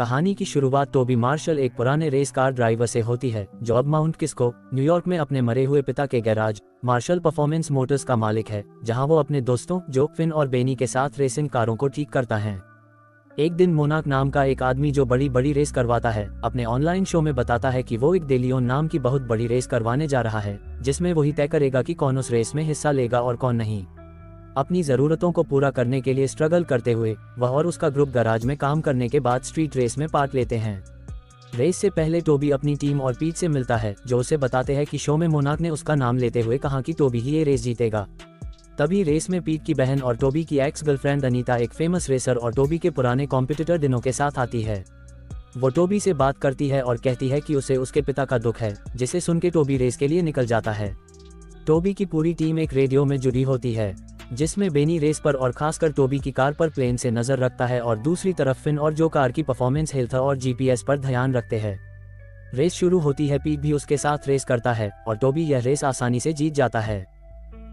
कहानी की शुरुआत टोबी मार्शल एक पुराने रेस कार ड्राइवर से होती है जो अब माउंट किस्को, न्यूयॉर्क में अपने मरे हुए पिता के गैराज मार्शल परफॉर्मेंस मोटर्स का मालिक है, जहां वो अपने दोस्तों जो फिन और बेनी के साथ रेसिंग कारों को ठीक करता है। एक दिन मोनाक नाम का एक आदमी जो बड़ी बड़ी रेस करवाता है, अपने ऑनलाइन शो में बताता है कि वो एक डेलियोन नाम की बहुत बड़ी रेस करवाने जा रहा है, जिसमें वही तय करेगा कि कौन उस रेस में हिस्सा लेगा और कौन नहीं। अपनी ज़रूरतों को पूरा करने के लिए स्ट्रगल करते हुए वह और उसका ग्रुप गैराज में काम करने के बाद स्ट्रीट रेस में पार्ट लेते हैं। रेस से पहले टोबी अपनी टीम और पीट से मिलता है, जो उसे बताते हैं कि शो में मोनाक ने उसका नाम लेते हुए कहा कि टोबी ही ये रेस जीतेगा। तभी रेस में पीट की बहन और टोबी की एक्स गर्लफ्रेंड अनीता, एक फेमस रेसर और टोबी के पुराने कॉम्पिटिटर डिनो के साथ आती है। वो टोबी से बात करती है और कहती है कि उसे उसके पिता का दुख है, जिसे सुन के टोबी रेस के लिए निकल जाता है। टोबी की पूरी टीम एक रेडियो में जुड़ी होती है, जिसमें बेनी रेस पर और खासकर टोबी की कार पर प्लेन से नजर रखता है और दूसरी तरफ फिन और जो कार की परफॉर्मेंस, हेल्थ और जीपीएस पर ध्यान रखते हैं। रेस शुरू होती है, पीट भी उसके साथ रेस करता है और टोबी यह रेस आसानी से जीत जाता है।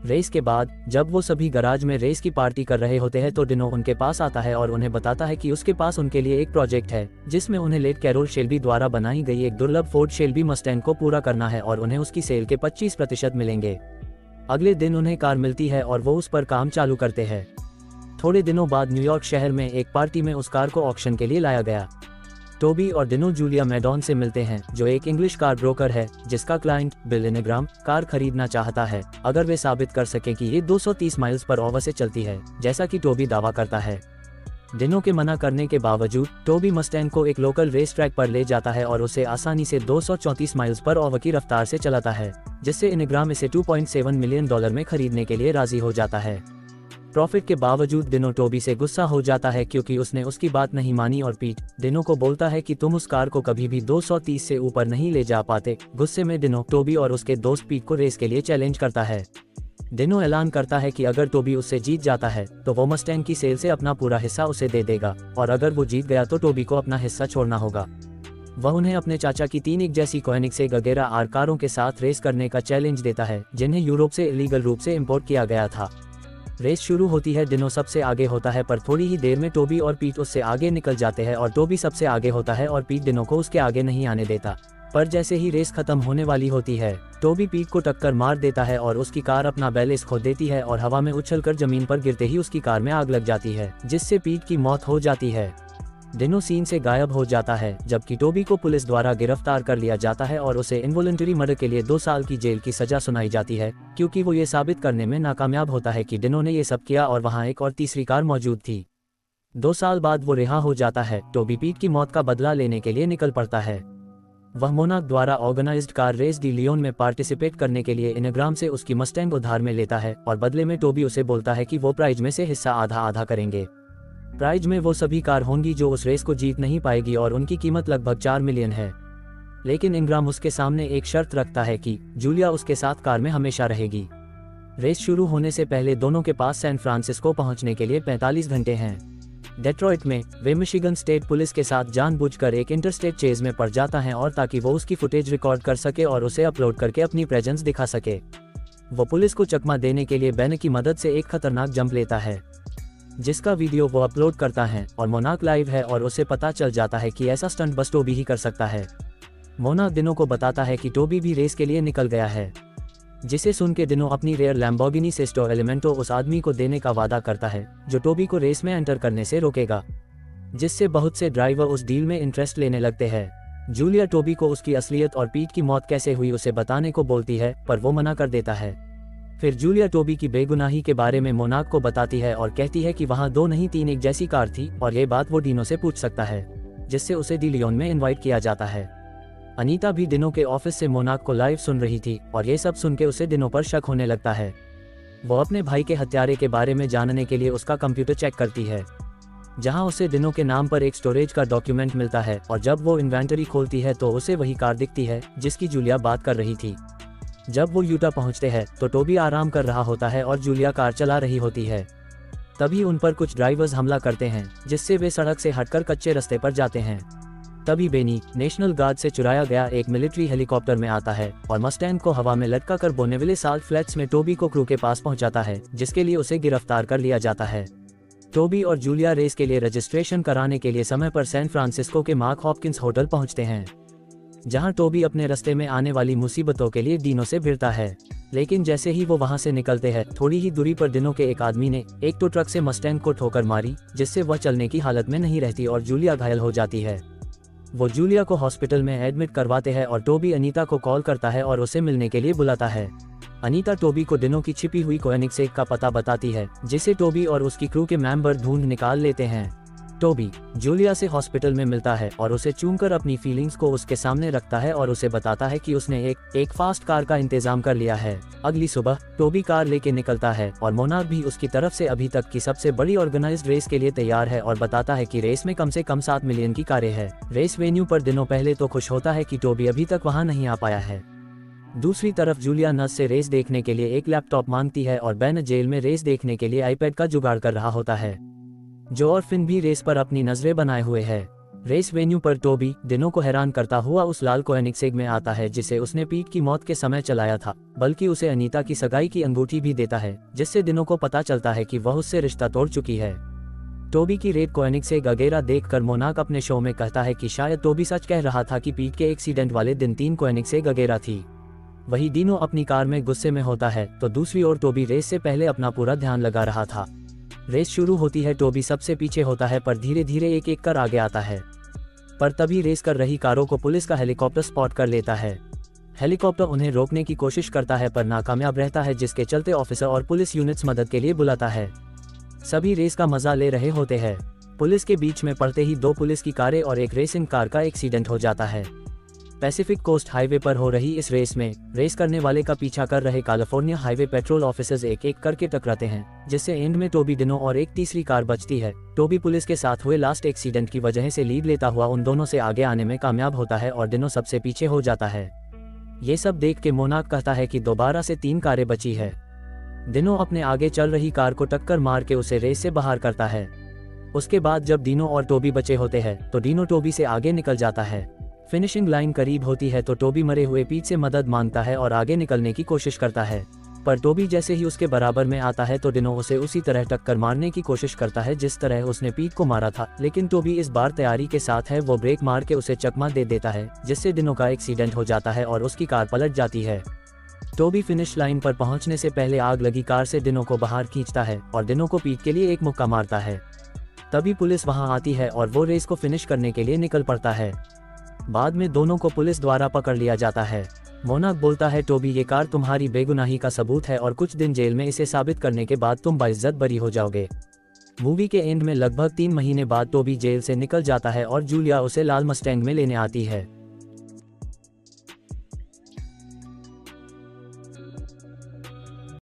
रेस के बाद जब वो सभी गैराज में रेस की पार्टी कर रहे होते हैं तो डिनो उनके पास आता है और उन्हें बताता है कि उसके पास उनके लिए एक प्रोजेक्ट है, जिसमें उन्हें लेट कैरोल शेल्बी द्वारा बनाई गई एक दुर्लभ फोर्ड शेल्बी मस्टैंग को पूरा करना है और उन्हें उसकी सेल के 25% मिलेंगे। अगले दिन उन्हें कार मिलती है और वो उस पर काम चालू करते हैं। थोड़े दिनों बाद न्यूयॉर्क शहर में एक पार्टी में उस कार को ऑक्शन के लिए लाया गया। टोबी और डिनो जूलिया मैडॉन से मिलते हैं, जो एक इंग्लिश कार ब्रोकर है, जिसका क्लाइंट बिल इनेग्राम कार खरीदना चाहता है अगर वे साबित कर सके कि ये 230 माइल्स पर ऑवर से चलती है, जैसा कि टोबी दावा करता है। डिनो के मना करने के बावजूद टोबी मस्टैंग को एक लोकल रेस ट्रैक पर ले जाता है और उसे आसानी से 234 माइल्स पर ऑवर की रफ्तार से चलाता है, जिससे इनेग्राम इसे $2.7 मिलियन में खरीदने के लिए राजी हो जाता है। प्रॉफिट के बावजूद डिनो टोबी से गुस्सा हो जाता है क्योंकि उसने उसकी बात नहीं मानी और पीट डिनो को बोलता है कि तुम उस कार को कभी भी 230 से ऊपर नहीं ले जा पाते। गुस्से में डिनो टोबी और उसके दोस्त पीट को रेस के लिए चैलेंज करता है। डिनो ऐलान करता है कि अगर टोबी उससे जीत जाता है तो वो मस्टैंग की सेल से अपना पूरा हिस्सा उसे दे देगा और अगर वो जीत गया तो टोबी को अपना हिस्सा छोड़ना होगा। वह उन्हें अपने चाचा की 3 एक जैसी कोएनिग्सेग अगेरा आर कारों के साथ रेस करने का चैलेंज देता है, जिन्हें यूरोप से इलीगल रूप से इंपोर्ट किया गया था। रेस शुरू होती है, डिनो सबसे आगे होता है, पर थोड़ी ही देर में टोबी और पीट उससे आगे निकल जाते हैं और टोबी सबसे आगे होता है और पीट डिनो को उसके आगे नहीं आने देता। पर जैसे ही रेस खत्म होने वाली होती है, टोबी पीट को टक्कर मार देता है और उसकी कार अपना बैलेंस खो देती है और हवा में उछलकर जमीन पर गिरते ही उसकी कार में आग लग जाती है, जिससे पीट की मौत हो जाती है। डिनो सीन से गायब हो जाता है, जबकि टोबी को पुलिस द्वारा गिरफ्तार कर लिया जाता है और उसे इनवॉलंटरी मर्डर के लिए 2 साल की जेल की सजा सुनाई जाती है, क्योंकि वो ये साबित करने में नाकामयाब होता है कि डिनो ने ये सब किया और वहाँ एक और तीसरी कार मौजूद थी। 2 साल बाद वो रिहा हो जाता है। टोबी पीट की मौत का बदला लेने के लिए निकल पड़ता है। वह मोनाक द्वारा ऑर्गेनाइज्ड कार रेस डी लियोन में पार्टिसिपेट करने के लिए इनेग्राम से उसकी मस्टैंग उधार में लेता है और बदले में टोबी उसे बोलता है कि वो प्राइज में से हिस्सा आधा आधा करेंगे। प्राइज में वो सभी कार होंगी जो उस रेस को जीत नहीं पाएगी और उनकी कीमत लगभग 4 मिलियन है। लेकिन इनेग्राम उसके सामने एक शर्त रखता है कि जूलिया उसके साथ कार में हमेशा रहेगी। रेस शुरू होने से पहले दोनों के पास सैन फ्रांसिस्को पहुंचने के लिए 45 घंटे हैं। डेट्रॉइट में वे मिशिगन स्टेट पुलिस के साथ जानबूझकर एक इंटरस्टेट चेज में पड़ जाता है और ताकि वो उसकी फुटेज रिकॉर्ड कर सके और उसे अपलोड करके अपनी प्रेजेंस दिखा सके। वो पुलिस को चकमा देने के लिए बैन की मदद से एक खतरनाक जंप लेता है, जिसका वीडियो वो अपलोड करता है और मोनाक लाइव है और उसे पता चल जाता है कि ऐसा स्टंट बस टोबी ही कर सकता है। मोनाक डिनो को बताता है कि टोबी भी रेस के लिए निकल गया है, जिसे सुन के डिनो अपनी रेयर लैम्बोर्गिनी सेस्टो एलिमेंटो उस आदमी को देने का वादा करता है जो टोबी को रेस में एंटर करने से रोकेगा, जिससे बहुत से ड्राइवर उस डील में इंटरेस्ट लेने लगते हैं। जूलिया टोबी को उसकी असलियत और पीट की मौत कैसे हुई उसे बताने को बोलती है, पर वो मना कर देता है। फिर जूलिया टोबी की बेगुनाही के बारे में मोनाक को बताती है और कहती है कि वहाँ 2 नहीं 3 एक जैसी कार थी और ये बात वो डिनो से पूछ सकता है, जिससे उसे डी लियोन में इनवाइट किया जाता है। अनीता भी डिनो के ऑफिस से मोनाक को लाइव सुन रही थी और ये सब सुन के उसे डिनो पर शक होने लगता है। वो अपने भाई के हत्यारे के बारे में जानने के लिए उसका कंप्यूटर चेक करती है, जहां उसे डिनो के नाम पर एक स्टोरेज का डॉक्यूमेंट मिलता है और जब वो इन्वेंटरी खोलती है तो उसे वही कार दिखती है जिसकी जूलिया बात कर रही थी। जब वो यूटा पहुंचते हैं तो टोबी आराम कर रहा होता है और जूलिया कार चला रही होती है। तभी उन पर कुछ ड्राइवर्स हमला करते हैं, जिससे वे सड़क से हटकर कच्चे रास्ते पर जाते हैं। तभी बेनी नेशनल गार्ड से चुराया गया एक मिलिट्री हेलीकॉप्टर में आता है और मस्टैंग को हवा में लटका कर बोनेविले साल्ट फ्लैट्स में टोबी को क्रू के पास पहुंचाता है, जिसके लिए उसे गिरफ्तार कर लिया जाता है। टोबी और जूलिया रेस के लिए रजिस्ट्रेशन कराने के लिए समय पर सैन फ्रांसिस्को के मार्क हॉपकिंस होटल पहुंचते हैं, जहां टोबी अपने रास्ते में आने वाली मुसीबतों के लिए डीनो से भिड़ता है। लेकिन जैसे ही वो वहां से निकलते हैं, थोड़ी ही दूरी पर डीनो के एक आदमी ने एक तो ट्रक से मस्टैंग को ठोकर मारी, जिससे वह चलने की हालत में नहीं रहती और जूलिया घायल हो जाती है। वो जूलिया को हॉस्पिटल में एडमिट करवाते हैं और टोबी अनीता को कॉल करता है और उसे मिलने के लिए बुलाता है। अनीता टोबी को डीनो की छिपी हुई कोएनिग्सेग का पता बताती है, जिसे टोबी और उसकी क्रू के मेंबर ढूंढ निकाल लेते हैं। टोबी जूलिया से हॉस्पिटल में मिलता है और उसे चूमकर अपनी फीलिंग्स को उसके सामने रखता है और उसे बताता है कि उसने एक फास्ट कार का इंतजाम कर लिया है। अगली सुबह टोबी कार लेके निकलता है और मोनाक भी उसकी तरफ से अभी तक की सबसे बड़ी ऑर्गेनाइज्ड रेस के लिए तैयार है और बताता है कि रेस में कम से कम 7 मिलियन की कारें हैं। रेस वेन्यू पर डीनो पहले तो खुश होता है कि टोबी अभी तक वहाँ नहीं आ पाया है। दूसरी तरफ जूलिया नस से रेस देखने के लिए एक लैपटॉप मांगती है और बेन जेल में रेस देखने के लिए आईपैड का जुगाड़ कर रहा होता है। जो और फिन भी रेस पर अपनी नजरें बनाए हुए है। रेस वेन्यू पर टोबी डीनो को हैरान करता हुआ उस लाल कोएनिग्सेग में आता है जिसे उसने पीट की मौत के समय चलाया था, बल्कि उसे अनीता की सगाई की अंगूठी भी देता है, जिससे डीनो को पता चलता है कि वह उससे रिश्ता तोड़ चुकी है। टोबी की रेड कोएनिग्सेग अगेरा देखकर मोनाक अपने शो में कहता है कि शायद टोबी सच कह रहा था कि पीट के एक्सीडेंट वाले दिन 3 कोएनिग्सेग अगेरा थी। वही डीनो अपनी कार में गुस्से में होता है, तो दूसरी ओर टोबी रेस से पहले अपना पूरा ध्यान लगा रहा था। रेस शुरू होती है, टोबी सबसे पीछे होता है पर धीरे धीरे एक एक कर आगे आता है। पर तभी रेस कर रही कारों को पुलिस का हेलीकॉप्टर स्पॉट कर लेता है। हेलीकॉप्टर उन्हें रोकने की कोशिश करता है पर नाकामयाब रहता है, जिसके चलते ऑफिसर और पुलिस यूनिट्स मदद के लिए बुलाता है। सभी रेस का मजा ले रहे होते हैं। पुलिस के बीच में पड़ते ही 2 पुलिस की कारें और एक रेसिंग कार का एक्सीडेंट हो जाता है। पैसिफिक कोस्ट हाईवे पर हो रही इस रेस में रेस करने वाले का पीछा कर रहे कैलिफोर्निया हाईवे पेट्रोल ऑफिसर्स एक एक करके टकराते हैं, जिससे एंड में टोबी, डीनो और एक तीसरी कार बचती है। टोबी पुलिस के साथ हुए लास्ट एक्सीडेंट की वजह से लीड लेता हुआ उन दोनों से आगे आने में कामयाब होता है और डीनो सबसे पीछे हो जाता है। ये सब देख के मोनाक कहता है कि दोबारा से 3 कारें बची है। डीनो अपने आगे चल रही कार को टक्कर मार के उसे रेस से बाहर करता है। उसके बाद जब डीनो और टोबी बचे होते हैं तो डीनो टोबी से आगे निकल जाता है। फिनिशिंग लाइन करीब होती है तो टोबी मरे हुए पीट से मदद मांगता है और आगे निकलने की कोशिश करता है, पर टोबी जैसे ही उसके बराबर में आता है तो डीनो उसे उसी तरह टक्कर मारने की कोशिश करता है जिस तरह उसने पीट को मारा था। लेकिन टोबी इस बार तैयारी के साथ है, वो ब्रेक मार के उसे चकमा दे देता है, जिससे डीनो का एक्सीडेंट हो जाता है और उसकी कार पलट जाती है। टोबी फिनिश लाइन पर पहुंचने से पहले आग लगी कार से डीनो को बाहर खींचता है और डीनो को पीट के लिए एक मुक्का मारता है। तभी पुलिस वहां आती है और वो रेस को फिनिश करने के लिए निकल पड़ता है। बाद में दोनों को पुलिस द्वारा पकड़ लिया जाता है। मोनाक बोलता है, टोबी ये कार तुम्हारी बेगुनाही का सबूत है और कुछ दिन जेल में इसे साबित करने के बाद तुम बाइज्जत बरी हो जाओगे। मूवी के एंड में लगभग 3 महीने बाद टोबी जेल से निकल जाता है और जूलिया उसे लाल मस्टैंग में लेने आती है।